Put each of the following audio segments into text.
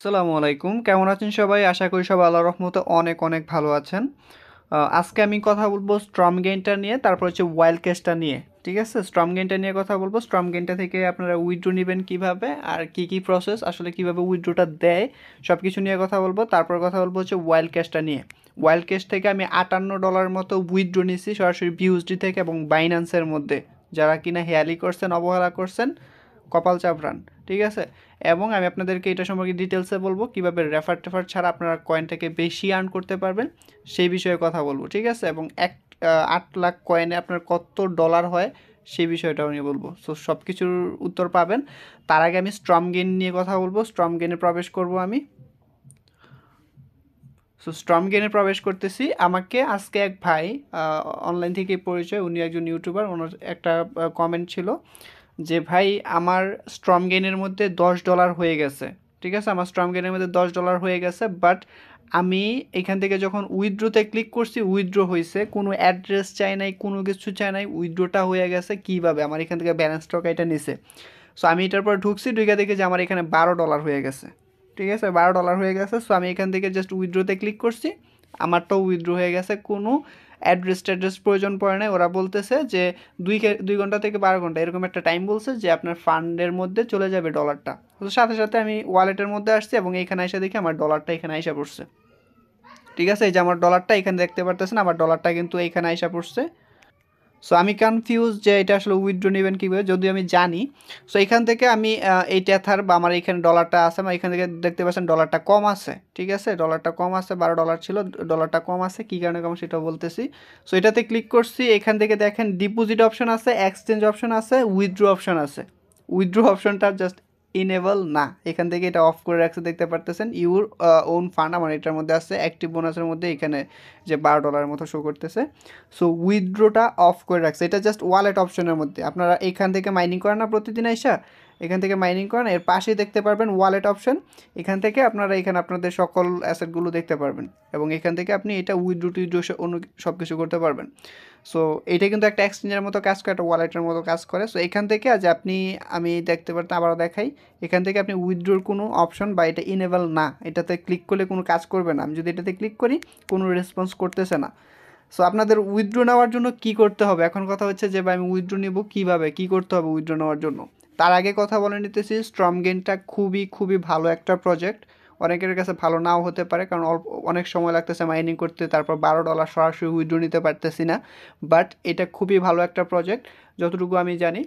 আসসালামু আলাইকুম, কেমন আছেন সবাই? আশা করি সবাই আল্লাহর রহমতে অনেক অনেক ভালো আছেন। আজকে আমি কথা বলবো স্ট্রম গেইনটা নিয়ে, তারপর হচ্ছে ওয়াইল্ড ক্যাশটা নিয়ে। ঠিক আছে, স্ট্রম গেইনটা নিয়ে কথা বলবো। স্ট্রম গেইনটা থেকে আপনারা উইথড্র নেবেন কিভাবে, আর কি কি প্রসেস, আসলে কিভাবে উইথড্রটা দেয়, সব কিছু নিয়ে কথা বলবো। তারপর কথা বলবো হচ্ছে ওয়াইল্ড ক্যাশটা নিয়ে। ওয়াইল্ড ক্যাশ থেকে আমি $58 মতো উইথড্র নিছি সরাসরি বিউএসডি থেকে এবং বাইন্যান্সের মধ্যে। যারা কিনা হেয়ালি করছেন, অবহেলা করছেন, কপাল চাপড়ান। ঠিক আছে, এবং আমি আপনাদেরকে এটা সম্পর্কে ডিটেলসে বলবো কিভাবে রেফার টেফার ছাড়া আপনারা কয়েনটাকে বেশি আর্ন করতে পারবেন, সেই বিষয়ে কথা বলবো। ঠিক আছে, এবং 8 লাখ কয়েনে আপনার কত ডলার হয় সেই বিষয়টাও নিয়ে বলবো। সো সব কিছুর উত্তর পাবেন। তার আগে আমি স্ট্রম গেইন নিয়ে কথা বলবো। স্ট্রম গেইনে প্রবেশ করব আমি। সো স্ট্রম গেইনে প্রবেশ করতেছি। আমাকে আজকে এক ভাই, অনলাইন থেকে পরিচয়, উনি একজন ইউটিউবার, ওনার একটা কমেন্ট ছিল যে ভাই আমার স্ট্রম গেইনের মধ্যে $10 হয়ে গেছে। ঠিক আছে, আমার স্ট্রম গেইনের মধ্যে $10 হয়ে গেছে, বাট আমি এখান থেকে যখন উইথড্রোতে ক্লিক করছি উইথড্রো হয়েছে, কোনো অ্যাড্রেস চাই নাই, কোনো কিছু চাই নাই, উইথড্রোটা হয়ে গেছে। কীভাবে? আমার এখান থেকে ব্যালেন্স টাকা এটা নিছে। সো আমি এটার পর ঢুকছি, ঢুকে দেখি যে আমার এখানে $12 হয়ে গেছে। ঠিক আছে, $12 হয়ে গেছে। সো আমি এখান থেকে জাস্ট উইথড্রোতে ক্লিক করছি, আমারটাও উইথড্রো হয়ে গেছে। কোনো অ্যাড্রেস প্রয়োজন পড়ে নাই। ওরা বলতেছে যে 2 ঘন্টা থেকে 12 ঘন্টা এরকম একটা টাইম বলছে যে আপনার ফান্ডের মধ্যে চলে যাবে ডলারটা। তো সাথে সাথে আমি ওয়ালেটের মধ্যে আসছি এবং এখানে এসে দেখি আমার ডলারটা এখানে আইসা পড়ছে। ঠিক আছে, এই যে আমার ডলারটা এখানে দেখতে পারতেছেন, আমার ডলারটা কিন্তু এইখানে আইসা পড়ছে। সো আমি কনফিউজ যে এটা আসলে উইথড্র নেবেন কীভাবে, যদিও আমি জানি। সো এখান থেকে আমি এই ট্যাথার বা আমার এখানে ডলারটা আছে, আমার এখান থেকে দেখতে পাচ্ছেন ডলারটা কম আছে। ঠিক আছে, ডলারটা কম আছে, $12 ছিল, ডলারটা কম আছে। কী কারণে কম সেটা বলতেছি। সো এটাতে ক্লিক করছি, এখান থেকে দেখেন ডিপোজিট অপশন আছে, এক্সচেঞ্জ অপশন আছে, উইথড্র অপশন আছে। উইথড্র অপশনটা জাস্ট ইনেবল না, এখান থেকে এটা অফ করে রাখছে, দেখতে পারতেছেন। ইউর ওন ফান্ড আমার এটার মধ্যে আছে, অ্যাক্টিভ বোনাসের মধ্যে এখানে যে $12 মতো শো করতেছে। সো উইথড্রোটা অফ করে রাখছে, এটা জাস্ট ওয়ালেট অপশনের মধ্যে। আপনারা এখান থেকে মাইনিং করেন না প্রতিদিন আইসা, এখান থেকে মাইনিং করেন, এর পাশেই দেখতে পারবেন ওয়ালেট অপশন। এখান থেকে আপনারা এখানে আপনাদের সকল অ্যাসেটগুলো দেখতে পারবেন এবং এখান থেকে আপনি এটা উইথড্রো টুইথড্রো অন্য সব কিছু করতে পারবেন। সো এটা কিন্তু একটা এক্সচেঞ্জের মতো কাজ করে, একটা ওয়ালেটের মতো কাজ করে। সো এখান থেকে আজ আপনি, আমি দেখতে পারতাম, আবারও দেখাই, এখান থেকে আপনি উইথড্রোর কোনো অপশন বা এটা ইনেবল না, এটাতে ক্লিক করলে কোনো কাজ করবে না। আমি যদি এটাতে ক্লিক করি, কোনো রেসপন্স করতেছে না। সো আপনাদের উইথড্র নেওয়ার জন্য কি করতে হবে, এখন কথা হচ্ছে যে ভাই আমি উইথড্র নিব কীভাবে, কী করতে হবে উইথড্র নেওয়ার জন্য। তার আগে কথা বলে নিতেছি, স্ট্রমগেইনটা খুবই খুবই ভালো একটা প্রজেক্ট। অনেকের কাছে ভালো নাও হতে পারে, কারণ অনেক সময় লাগতেছে মাইনিং করতে, তারপর $12 সরাসরি উইথড্র নিতে পারতেছি না। বাট এটা খুবই ভালো একটা প্রজেক্ট যতটুকু আমি জানি।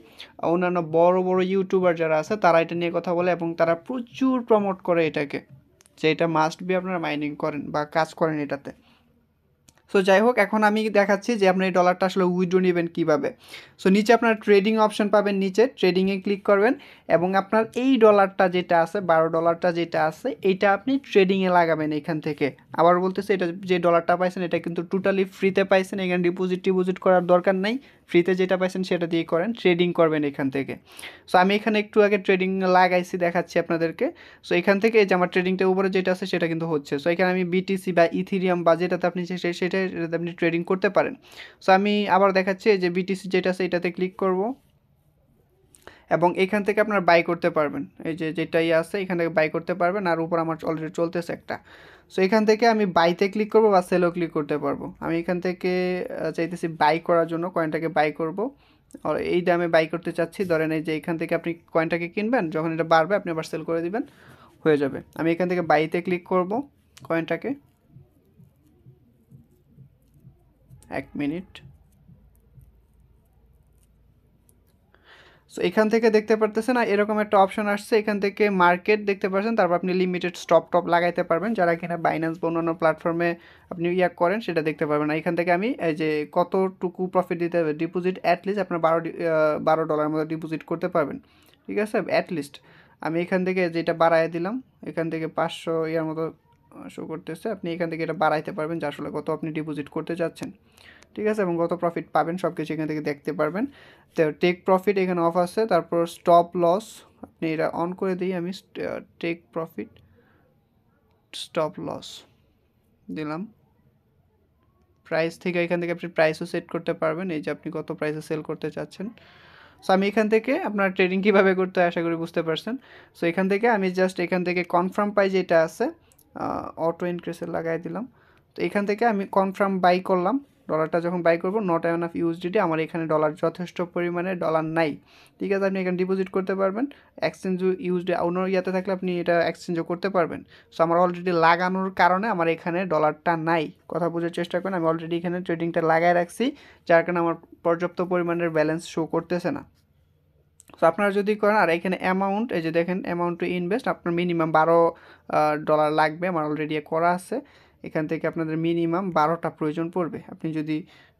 অন্যান্য বড় বড় ইউটিউবার যারা আছে তারা এটা নিয়ে কথা বলে এবং তারা প্রচুর প্রমোট করে এটাকে, যে এটা মাস্ট বি আপনারা মাইনিং করেন বা কাজ করেন এটাতে। সো যাই হোক, এখন আমি দেখাচ্ছি যে আপনি এই ডলারটা আসলে উইথড্র নেবেন কীভাবে। সো নিচে আপনার ট্রেডিং অপশন পাবেন, নিচে ট্রেডিংয়ে ক্লিক করবেন এবং আপনার এই ডলারটা যেটা আছে, $12 যেটা আছে, এটা আপনি ট্রেডিংয়ে লাগাবেন এখান থেকে। আবার বলতেছে, এটা যে ডলারটা পাইছেন এটা কিন্তু টোটালি ফ্রিতে পাইছেন, এখানে ডিপোজিট করার দরকার নাই। ফ্রিতে যেটা পাইছেন সেটা দিয়ে করেন, ট্রেডিং করবেন এখান থেকে। সো আমি এখানে একটু আগে ট্রেডিং লাগাইছি, দেখাচ্ছি আপনাদেরকে। সো এখান থেকে যে আমার ট্রেডিংটা উপরে যেটা আছে সেটা কিন্তু হচ্ছে। সো এখানে আমি বিটিসি বা ইথিরিয়াম বা যেটাতে আপনি সেটাতে আপনি ট্রেডিং করতে পারেন। সো আমি আবার দেখাচ্ছি যে বিটিসি যেটা আছে এটাতে ক্লিক করব এবং এখান থেকে আপনার বাই করতে পারবেন। এই যে যেটাই আছে এখান থেকে বাই করতে পারবেন, আর উপর আমার অলরেডি চলতেছে একটা। সো এখান থেকে আমি বাইতে ক্লিক করব বা সেলও ক্লিক করতে পারবো। আমি এখান থেকে চাইতেছি বাই করার জন্য, কয়েনটাকে বাই করব। আর এই দামে বাই করতে চাচ্ছি, ধরেন এই যে এখান থেকে আপনি কয়েনটাকে কিনবেন, যখন এটা বাড়বে আপনি আবার সেল করে দিবেন, হয়ে যাবে। আমি এখান থেকে বাইতে ক্লিক করব কয়েনটাকে। 1 মিনিট। সো এখান থেকে দেখতে পারতেছেন এরকম একটা অপশন আসছে, এখান থেকে মার্কেট দেখতে পাচ্ছেন, তারপর আপনি লিমিটেড স্টপ টপ লাগাইতে পারবেন, যারা কিনা বাইন্যান্স বা অন্যান্য প্ল্যাটফর্মে আপনি করেন সেটা দেখতে পারবেন। এখান থেকে আমি এই যে কতটুকু প্রফিট দিতে হবে, ডিপোজিট অ্যাটলিস্ট আপনার $12 মতো ডিপোজিট করতে পারবেন। ঠিক আছে, অ্যাটলিস্ট আমি এখান থেকে যেটা বাড়াই দিলাম, এখান থেকে 500 মতো শো করতেছে। আপনি এখান থেকে এটা বাড়াইতে পারবেন যে আসলে কত আপনি ডিপোজিট করতে চাচ্ছেন। ঠিক আছে, এবং কত প্রফিট পাবেন সব কিছু এখান থেকে দেখতে পারবেন। তো টেক প্রফিট এখানে অফ আছে, তারপর স্টপ লস আপনি এটা অন করে দিই। আমি টেক প্রফিট স্টপ লস দিলাম। প্রাইস থেকে এখান থেকে আপনি প্রাইসও সেট করতে পারবেন, এই যে আপনি কত প্রাইসে সেল করতে চাচ্ছেন। সো আমি এখান থেকে আপনার ট্রেডিং কীভাবে করতে হয় আশা করি বুঝতে পারছেন। সো এখান থেকে আমি জাস্ট এখান থেকে কনফার্ম পাই যেটা আছে অটো ইনক্রিজে লাগাই দিলাম। তো এখান থেকে আমি কনফার্ম বাই করলাম, ডলারটা যখন বাই করবো নট এনাফ ইউএসডিটি, আমার এখানে ডলার যথেষ্ট পরিমাণে ডলার নাই। ঠিক আছে, আপনি এখানে ডিপোজিট করতে পারবেন, এক্সচেঞ্জ ইউএসডি অন্য ইয়াতে থাকলে আপনি এটা এক্সচেঞ্জও করতে পারবেন। সো আমার অলরেডি লাগানোর কারণে আমার এখানে ডলারটা নাই, কথা বোঝার চেষ্টা করেন, আমি অলরেডি এখানে ট্রেডিংটা লাগাই রাখছি, যার কারণে আমার পর্যাপ্ত পরিমাণের ব্যালেন্স শো করতেছে না। সো আপনারা যদি করেন, আর এখানে অ্যামাউন্ট এই যে দেখেন অ্যামাউন্ট টু ইনভেস্ট আপনার মিনিমাম $12 লাগবে, আমার অলরেডি করা আছে। এখান থেকে আপনাদের মিনিমাম 12টা প্রয়োজন পড়বে। আপনি যদি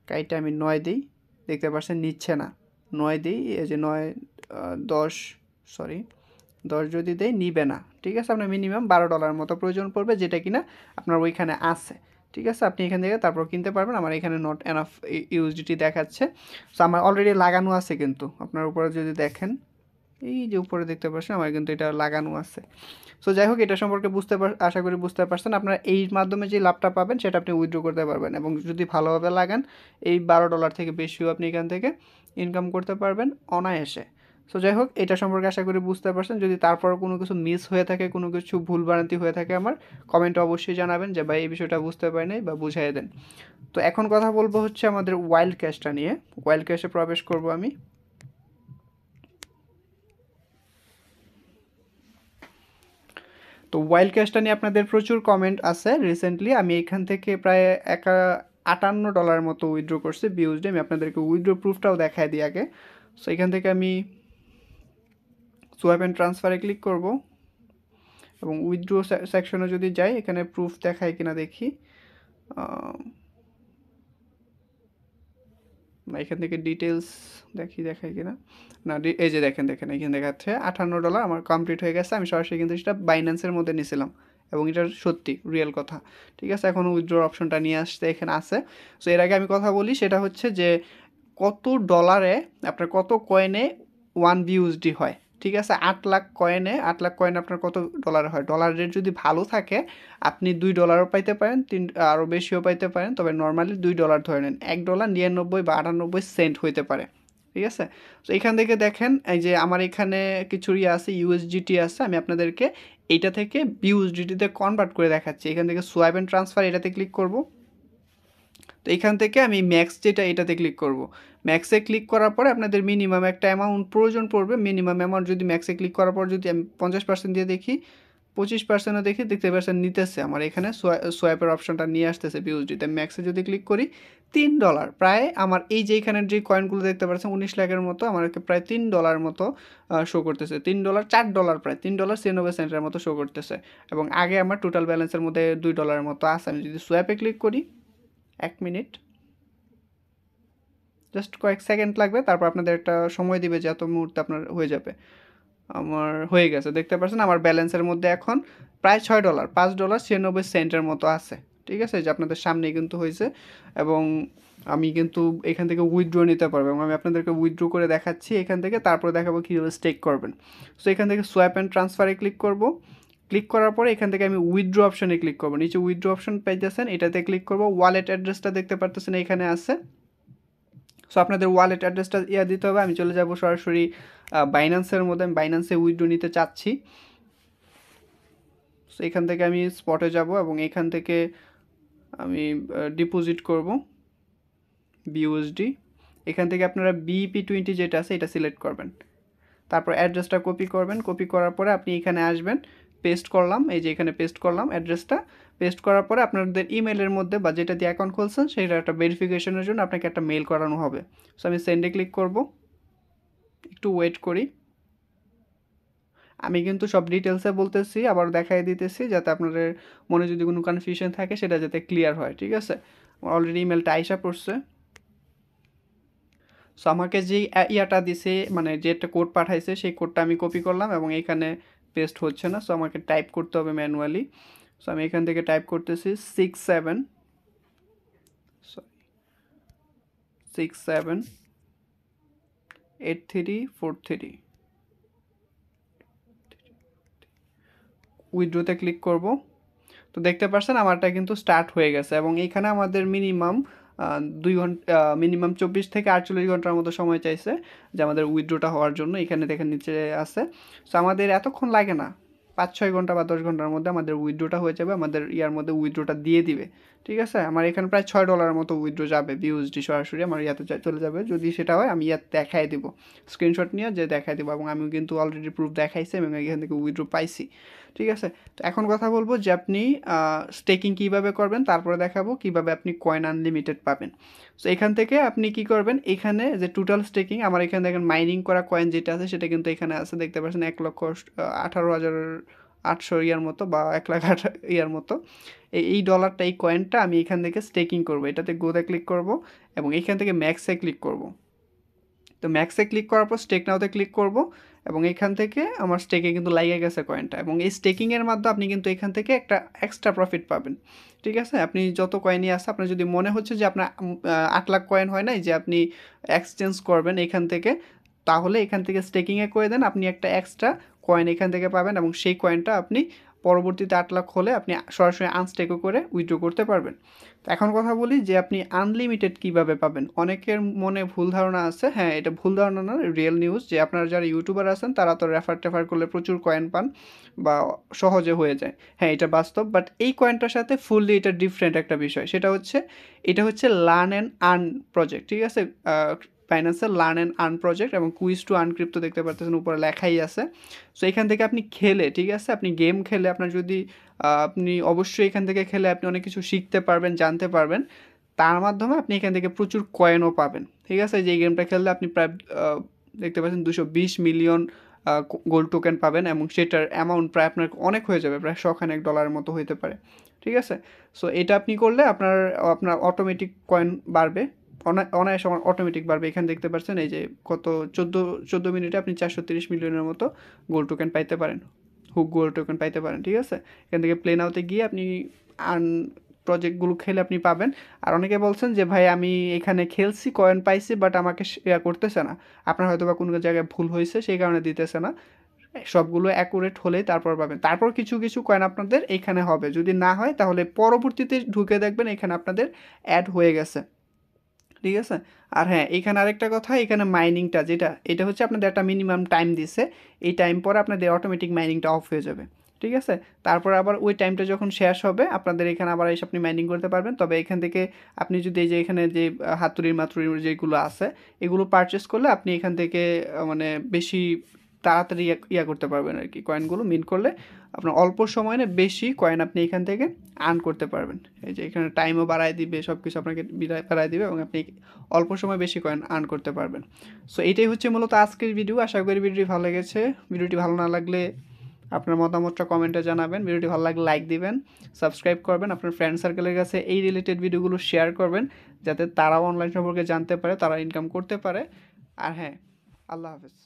কাইটা আমি 9 দিই, দেখতে পাচ্ছেন নিচ্ছে না, 9 দিই, এই যে 9 10 সরি 10 যদি দেয় নিবে না। ঠিক আছে, আপনার মিনিমাম $12 মতো প্রয়োজন পড়বে, যেটা কিনা আপনার ওইখানে আছে। ঠিক আছে, আপনি এখান থেকে তারপর কিনতে পারবেন। আমার এখানে নট এনাফ ইউএসডিটি দেখাচ্ছে। সো আমার অলরেডি লাগানো আছে, কিন্তু আপনার উপরে যদি দেখেন এই যে উপরে দেখতে পাচ্ছেন আমার কিন্তু এটা লাগানো আছে। সো যাই হোক, এটা সম্পর্কে আশা করি বুঝতে পারছেন। আপনারা এই মাধ্যমে যে লাভটা পাবেন সেটা আপনি উইথড্র করতে পারবেন, এবং যদি ভালোভাবে লাগান এই $12 থেকে বেশিও আপনি এখান থেকে ইনকাম করতে পারবেন অনায়াসে। সো যাই হোক, এটা সম্পর্কে আশা করি বুঝতে পারছেন। যদি তারপরও কোনো কিছু মিস হয়ে থাকে, কোনো কিছু ভুলভ্রান্তি হয়ে থাকে, আমার কমেন্টে অবশ্যই জানাবেন যে ভাই এই বিষয়টা বুঝতে পারি নাই বা বুঝাই দেন। তো এখন কথা বলবো হচ্ছে আমাদের ওয়াইল্ড ক্যাশটা নিয়ে। ওয়াইল্ড ক্যাশে প্রবেশ করব আমি। তো ওয়াইল্ড ক্যাশটা নিয়ে আপনাদের প্রচুর কমেন্ট আছে রিসেন্টলি। আমি এখান থেকে প্রায় $58 মতো উইথড্র করছি বিউজডি। আমি আপনাদেরকে উইথড্র প্রুফটাও দেখাই দিই আগে। সো এখান থেকে আমি সোয়াইপ অ্যান্ড ট্রান্সফারে ক্লিক করব, এবং উইথড্র সেকশনে যদি যাই, এখানে প্রুফ দেখায় কিনা দেখি। এখান থেকে ডিটেলস দেখায় কিনা না, এই যে দেখেন এখানে দেখাচ্ছে $58 আমার কমপ্লিট হয়ে গেছে। আমি সরাসরি কিন্তু সেটা বাইন্যান্সের মধ্যে নিয়েছিলাম, এবং এটা সত্যি রিয়েল কথা। ঠিক আছে, এখন উইথড্র অপশনটা নিয়ে আসতে এখানে আছে। সো এর আগে আমি কথা বলি, সেটা হচ্ছে যে কত ডলারে আপনার কত কয়েনে 1 বিউএসডি হয়। ঠিক আছে, 8 লাখ কয়েনে আপনার কত ডলার হয়। ডলার রেট যদি ভালো থাকে আপনি $2 পাইতে পারেন, আরও বেশিও পাইতে পারেন, তবে নর্মালি $2 ধরে নেন, $1 99 বা 98 সেন্ট হইতে পারে। ঠিক আছে, তো এখান থেকে দেখেন এই যে আমার এখানে কিছু আছে, ইউএসডিটি আছে। আমি আপনাদেরকে এইটা থেকে বিউএসডিটিতে কনভার্ট করে দেখাচ্ছি। এখান থেকে সোয়াইপ অ্যান্ড ট্রান্সফার এটাতে ক্লিক করব। তো এখান থেকে আমি ম্যাক্স যেটা এটাতে ক্লিক করব। ম্যাক্সে ক্লিক করার পরে আপনাদের মিনিমাম একটা অ্যামাউন্ট প্রয়োজন পড়বে। মিনিমাম অ্যামাউন্ট যদি ম্যাক্সে ক্লিক করার পর যদি আমি 50% দিয়ে দেখি, 25%ও দেখি, দেখতে পাচ্ছেন নিতেছে আমার এখানে সোয়াইপের অপশনটা নিয়ে আসতেছে বিউএসডিতে। ম্যাক্সে যদি ক্লিক করি $3 প্রায় আমার এই যে এখানের যে কয়েনগুলো দেখতে পাচ্ছেন 19 লাখের মতো, আমাকে প্রায় $3 মতো শো করতেছে। $3 $4 প্রায় $3.96 মতো শো করতেছে, এবং আগে আমার টোটাল ব্যালেন্সের মধ্যে $2 মতো আছে। আমি যদি সোয়াইপে ক্লিক করি, 1 মিনিট, জাস্ট কয়েক সেকেন্ড লাগবে, তারপর আপনাদের একটা সময় দিবে যে এত মুহূর্তে আপনার হয়ে যাবে। আমার হয়ে গেছে, দেখতে পাচ্ছেন আমার ব্যালেন্সের মধ্যে এখন প্রায় $6 $5.96 মতো আছে। ঠিক আছে, যে আপনাদের সামনেই কিন্তু হয়েছে, এবং আমি কিন্তু এখান থেকে উইথড্র নিতে পারবো, এবং আমি আপনাদেরকে উইথড্র করে দেখাচ্ছি এখান থেকে, তারপরে দেখাবো কীভাবে স্টেক করবেন। সো এখান থেকে সোয়াইপ অ্যান্ড ট্রান্সফারে ক্লিক করব। ক্লিক করার পরে এখান থেকে আমি উইথড্র অপশানে ক্লিক করবো। নিচে উইথড্র অপশন পাইতেছেন, এটাতে ক্লিক করব। ওয়ালেট অ্যাড্রেসটা দেখতে পারতেছেন এখানে আছে। সো আপনাদের ওয়ালেট অ্যাড্রেসটা দিতে হবে। আমি চলে যাব সরাসরি বাইন্যান্সের মধ্যে, আমি বাইন্যান্সে উইথড্র নিতে চাচ্ছি। সো এখান থেকে আমি স্পটে যাব, এবং এখান থেকে আমি ডিপোজিট করব বিউএসডি। এখান থেকে আপনারা BIP20 যেটা আছে এটা সিলেক্ট করবেন, তারপর অ্যাড্রেসটা কপি করবেন। কপি করার পরে আপনি এখানে আসবেন, পেস্ট করলাম, এই যে এখানে পেস্ট করলাম অ্যাড্রেসটা। পেস্ট করার পরে আপনাদের ইমেলের মধ্যে বা যেটা দিয়ে অ্যাকাউন্ট খুলছেন সেটা একটা ভেরিফিকেশনের জন্য আপনাকে একটা মেল করানো হবে। সো আমি সেন্ডে ক্লিক করব, একটু ওয়েট করি। আমি কিন্তু সব ডিটেলসে বলতেছি, আবার দেখাই দিতেছি, যাতে আপনাদের মনে যদি কোনো কনফিউশন থাকে সেটা যাতে ক্লিয়ার হয়। ঠিক আছে, অলরেডি ইমেলটা আইসা পড়ছে। সো আমাকে যেই ইয়াটা দিছে, মানে যে একটা কোড পাঠাইছে, সেই কোডটা আমি কপি করলাম, এবং এখানে পেস্ট হচ্ছে না। সো আমাকে টাইপ করতে হবে ম্যানুয়ালি। সো আমি এখান থেকে টাইপ করতেছি 678343। উইথড্রোতে ক্লিক করব। তো দেখতে পাচ্ছেন আমারটা কিন্তু স্টার্ট হয়ে গেছে, এবং এইখানে আমাদের মিনিমাম 2 ঘন্টা মিনিমাম 24 থেকে 48 ঘন্টার মতো সময় চাইছে যে আমাদের উইথড্রটা হওয়ার জন্য। এখানে দেখেন নিচে আছে। সো আমাদের এতক্ষণ লাগে না, 5-6 ঘন্টা বা 10 ঘন্টার মধ্যে আমাদের উইথড্রটা হয়ে যাবে, আমাদের ইয়ার মধ্যে উইথড্রটা দিয়ে দিবে। ঠিক আছে, আমার এখানে প্রায় $6 মতো উইথড্র যাবে বিউএসডি সরাসরি আমার ইয়াতে চলে যাবে। যদি সেটা হয় আমি ইয়াতে দেখাই দিব, স্ক্রিনশট নিয়ে যে দেখাই দিব, এবং আমি কিন্তু অলরেডি প্রুফ দেখাইছি এবং এখান থেকে উইথড্র পাইছি। ঠিক আছে, তো এখন কথা বলবো যে আপনি স্টেকিং কীভাবে করবেন, তারপরে দেখাবো কিভাবে আপনি কয়েন আনলিমিটেড পাবেন। সো এখান থেকে আপনি কি করবেন, এখানে যে টোটাল স্টেকিং আমার এখানে দেখেন মাইনিং করা কয়েন যেটা আছে সেটা কিন্তু এখানে আছে, দেখতে পাচ্ছেন 1,18,800 ইয়ার মতো বা 1,08,000 ইয়ার মতো। এই ডলারটা, এই কয়েনটা আমি এখান থেকে স্টেকিং করব। এটাতে গোতে ক্লিক করব এবং এখান থেকে ম্যাক্সে ক্লিক করব। তো ম্যাক্সে ক্লিক করার পর স্টেক নাওতে ক্লিক করব এবং এখান থেকে আমার স্টেকে কিন্তু লাগিয়ে গেছে কয়েনটা, এবং এই স্টেকিংয়ের মাধ্যমে আপনি কিন্তু এখান থেকে একটা এক্সট্রা প্রফিট পাবেন। ঠিক আছে, আপনি যত কয়েনই আছে, আপনার যদি মনে হচ্ছে যে আপনার 8 লাখ কয়েন হয় নাই যে আপনি এক্সচেঞ্জ করবেন এখান থেকে, তাহলে এখান থেকে স্টেকিংয়ে করে দেন, আপনি একটা এক্সট্রা কয়েন এখান থেকে পাবেন এবং সেই কয়েনটা আপনি পরবর্তীতে 8 লাখ হলে আপনি সরাসরি আনস্টেকও করে উইথড্র করতে পারবেন। তো এখন কথা বলি যে আপনি আনলিমিটেড কিভাবে পাবেন। অনেকের মনে ভুল ধারণা আছে, হ্যাঁ এটা ভুল ধারণা না, রিয়েল নিউজ, যে আপনারা যারা ইউটিউবার আছেন তারা তো রেফার করলে প্রচুর কয়েন পান বা সহজে হয়ে যায়। হ্যাঁ এটা বাস্তব, বাট এই কয়েনটার সাথে ফুললি এটা ডিফারেন্ট একটা বিষয়। সেটা হচ্ছে, এটা হচ্ছে লার্ন অ্যান্ড আর্ন প্রজেক্ট। ঠিক আছে, বাইন্যান্সের লার্ন অ্যান্ড আর্ন প্রজেক্ট এবং কুইজ টু আনক্রিপ্টো দেখতে পাচ্ছেন উপরে লেখাই আছে। সো এখান থেকে আপনি খেলে, ঠিক আছে, আপনি গেম খেলে আপনার যদি আপনি অবশ্যই এখান থেকে খেলে আপনি অনেক কিছু শিখতে পারবেন, জানতে পারবেন, তার মাধ্যমে আপনি এখান থেকে প্রচুর কয়েনও পাবেন। ঠিক আছে, যে গেমটা খেললে আপনি প্রায় দেখতে পাচ্ছেন 220 মিলিয়ন গোল্ড টোকেন পাবেন এবং সেটার অ্যামাউন্ট প্রায় আপনার অনেক হয়ে যাবে, প্রায় $100 মতো হইতে পারে। ঠিক আছে, সো এটা আপনি করলে আপনার আপনার অটোমেটিক কয়েন বাড়বে, অনায়াসে অটোমেটিক বাড়বে। এখানে দেখতে পাচ্ছেন এই যে কত 14 মিনিটে আপনি 430 মিলিয়নের মতো গোল্ড টোকেন পাইতে পারেন, হুক গোল্ড টোকেন পাইতে পারেন। ঠিক আছে, এখান থেকে প্লে নাওতে গিয়ে আপনি আর্ন প্রজেক্টগুলো খেলে আপনি পাবেন। আর অনেকে বলছেন যে ভাই আমি এখানে খেলছি, কয়েন পাইছি, বাট আমাকে করতেছে না। আপনার হয়তো বা কোনো জায়গায় ভুল হয়েছে, সেই কারণে দিতেছে না। সবগুলো অ্যাকুরেট হলেই তারপর পাবেন। তারপর কিছু কিছু কয়েন আপনাদের এখানে হবে, যদি না হয় তাহলে পরবর্তীতে ঢুকে দেখবেন এখানে আপনাদের অ্যাড হয়ে গেছে। ঠিক আছে, আর হ্যাঁ এখানে আরেকটা কথা, এখানে মাইনিংটা যেটা, এটা হচ্ছে আপনাদের একটা মিনিমাম টাইম দিছে, এই টাইম পরে আপনাদের অটোমেটিক মাইনিংটা অফ হয়ে যাবে। ঠিক আছে, তারপর আবার ওই টাইমটা যখন শেষ হবে আপনাদের এখানে আবার এসে আপনি মাইনিং করতে পারবেন। তবে এখান থেকে আপনি যদি এই যে এখানে যে হাতুড়ির মাতুড়ির যেগুলো আছে এগুলো পারচেস করলে আপনি এখান থেকে মানে বেশি তাড়াতাড়ি ইয়া করতে পারবেন আর কি, কয়েনগুলো মিন করলে আপনার অল্প সময়ে বেশি কয়েন আপনি এখান থেকে আর্ন করতে পারবেন। এই যে এখানে টাইমও বাড়ায় দিবে, সব কিছু আপনাকে বাড়ায় দিবে এবং আপনি অল্প সময় বেশি কয়েন আর্ন করতে পারবেন। সো এইটাই হচ্ছে মূলত আজকের ভিডিও। আশা করি ভিডিওটি ভালো লেগেছে। ভিডিওটি ভালো না লাগলে আপনার মতামতটা কমেন্টে জানাবেন। ভিডিওটি ভালো লাগলে লাইক দিবেন, সাবস্ক্রাইব করবেন, আপনার ফ্রেন্ড সার্কেলের কাছে এই রিলেটেড ভিডিওগুলো শেয়ার করবেন যাতে তারাও অনলাইন সম্পর্কে জানতে পারে, তারা ইনকাম করতে পারে। আর হ্যাঁ, আল্লাহ হাফেজ।